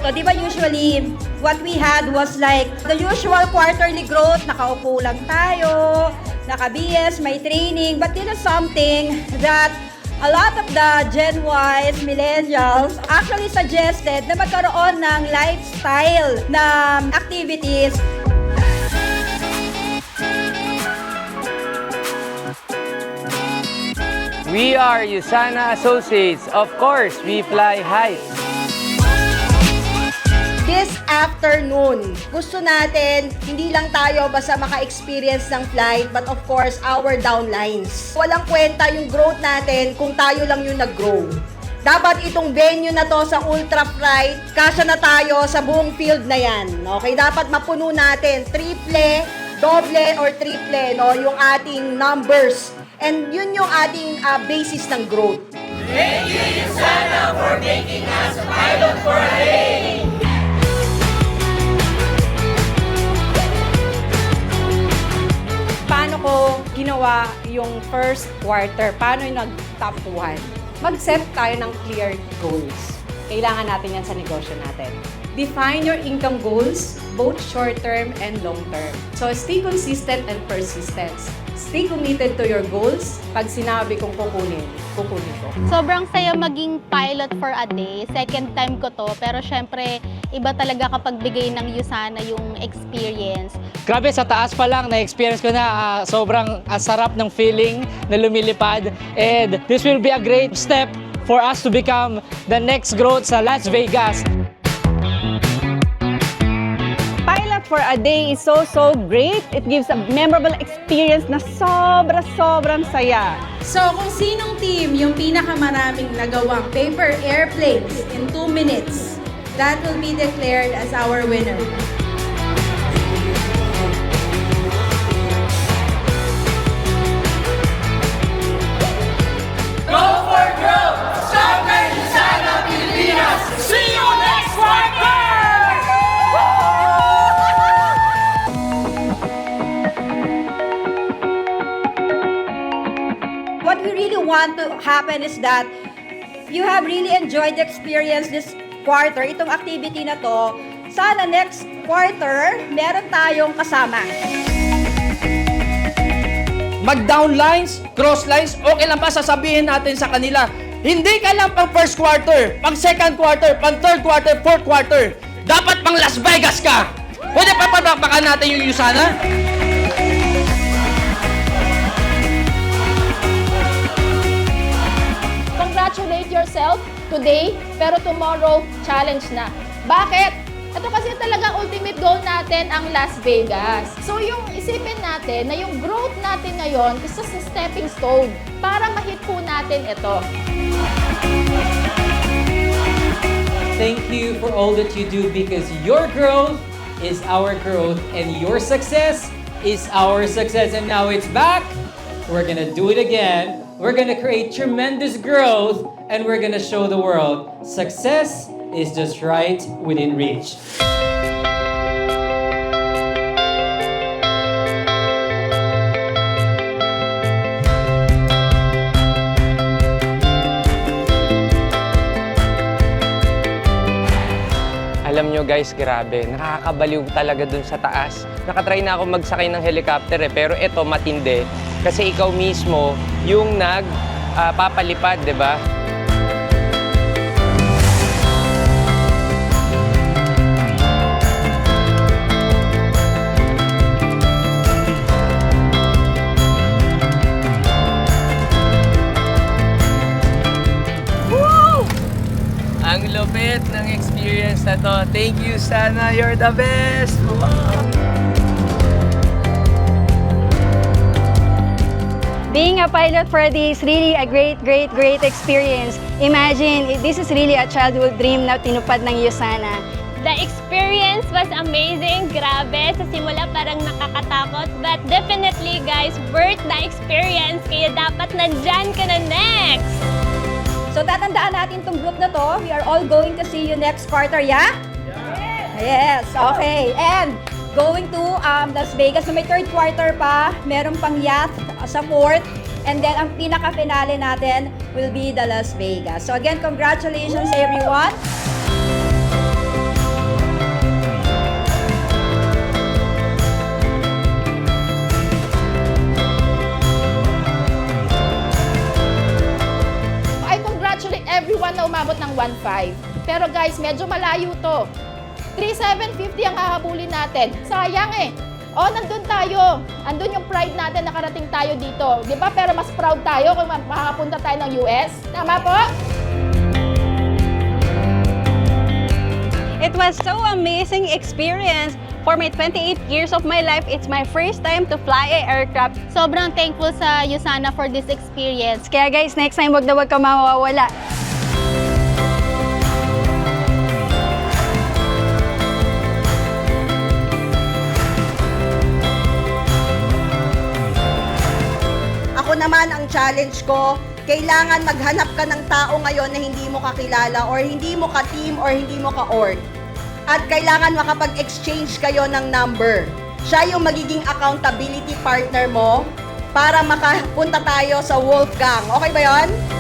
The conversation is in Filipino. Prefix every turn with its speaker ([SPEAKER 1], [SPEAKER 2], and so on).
[SPEAKER 1] So, di ba usually, what we had was like the usual quarterly growth, nakaupo lang tayo, naka-BS, may training, but this is something that a lot of the Gen Ys, millennials, actually suggested na magkaroon ng lifestyle na activities.
[SPEAKER 2] We are USANA Associates. Of course, we fly high.
[SPEAKER 1] This afternoon, gusto natin hindi lang tayo basta maka-experience ng flight, but of course, our downlines. Walang kwenta yung growth natin kung tayo lang yung nag-grow. Dapat itong venue na to sa Ultra Flight, kasya na tayo sa buong field na yan. Okay, dapat mapuno natin triple, doble, or triple, no, yung ating numbers. And yun yung ating basis ng growth.
[SPEAKER 3] Thank you, USANA, for making us a pilot for a day!
[SPEAKER 4] Paano ko ginawa yung first quarter? Paano yung nag-top 1? Mag-set tayo ng clear goals. Kailangan natin yan sa negosyo natin. Define your income goals, both short-term and long-term. So, stay consistent and persistent. Stay committed to your goals. Pag sinabi kong kukunin ko.
[SPEAKER 5] Sobrang saya maging pilot for a day. Second time ko to, pero syempre, iba talaga kapag bigay ng USANA yung experience.
[SPEAKER 6] Grabe, sa taas pa lang, na-experience ko na sobrang sarap ng feeling na lumilipad. And this will be a great step for us to become the next growth sa Las Vegas.
[SPEAKER 4] Pilot for a day is so great. It gives a memorable experience na sobrang saya.
[SPEAKER 7] So, kung sinong team yung pinakamaraming nagawang paper airplanes in 2 minutes, that will be declared as our winner.
[SPEAKER 3] Go for growth! Stronger USANA Pilipinas! See you next quarter!
[SPEAKER 1] What we really want to happen is that you have really enjoyed the experience this quarter, itong activity na to. Sana next quarter, meron tayong kasama.
[SPEAKER 8] Mag-downlines, crosslines, okay lang pa sasabihin natin sa kanila. Hindi ka lang pang first quarter, pang second quarter, pang third quarter, fourth quarter. Dapat pang Las Vegas ka. Pwede pa patakpakan natin yung USANA?
[SPEAKER 9] Congratulate yourself today, pero tomorrow, challenge na. Bakit? Ito kasi talagang ultimate goal natin ang Las Vegas. So yung isipin natin na yung growth natin ngayon is just a stepping stone para ma-hit po natin ito.
[SPEAKER 6] Thank you for all that you do because your growth is our growth and your success is our success. And now it's back. We're gonna do it again. We're gonna create tremendous growth and we're gonna show the world success is just right within reach.
[SPEAKER 2] Alam nyo guys, grabe, nakakabaliw talaga dun sa taas. Nakatry na ako magsakay ng helicopter pero ito matindi. Kasi ikaw mismo yung papalipad, di ba? Ang lupit ng experience na to. Thank you, Sana. You're the best! Wow.
[SPEAKER 4] Being a pilot for a day is really a great experience. Imagine, this is really a childhood dream na tinupad ng USANA.
[SPEAKER 5] The experience was amazing. Grabe, sa simula parang nakakatakot. But definitely guys, worth the experience. Kaya dapat nandyan ka na next.
[SPEAKER 1] So tatandaan natin tong group na to. We are all going to see you next quarter, yeah? Yes, okay. And going to Las Vegas, so may third quarter pa. Meron pang yacht sa fourth. And then ang pinaka-finale natin will be the Las Vegas. So again, congratulations everyone.
[SPEAKER 9] ng 1.5. Pero guys, medyo malayo to. 3,750 ang hahabulin natin. Sayang eh. O, nandun tayo. Andun yung pride natin, nakarating tayo dito. Di ba? Pero mas proud tayo kung makakapunta tayo ng US. Tama po?
[SPEAKER 10] It was so amazing experience. For my 28 years of my life, it's my first time to fly a aircraft.
[SPEAKER 5] Sobrang thankful sa USANA for this experience.
[SPEAKER 10] Kaya guys, next time wag na wag ka mawawala.
[SPEAKER 1] Ako naman, ang challenge ko, kailangan maghanap ka ng tao ngayon na hindi mo kakilala or hindi mo ka-team or hindi mo ka-org. At kailangan makapag-exchange kayo ng number. Siya yung magiging accountability partner mo para makapunta tayo sa Wolf Gang. Okay ba yon?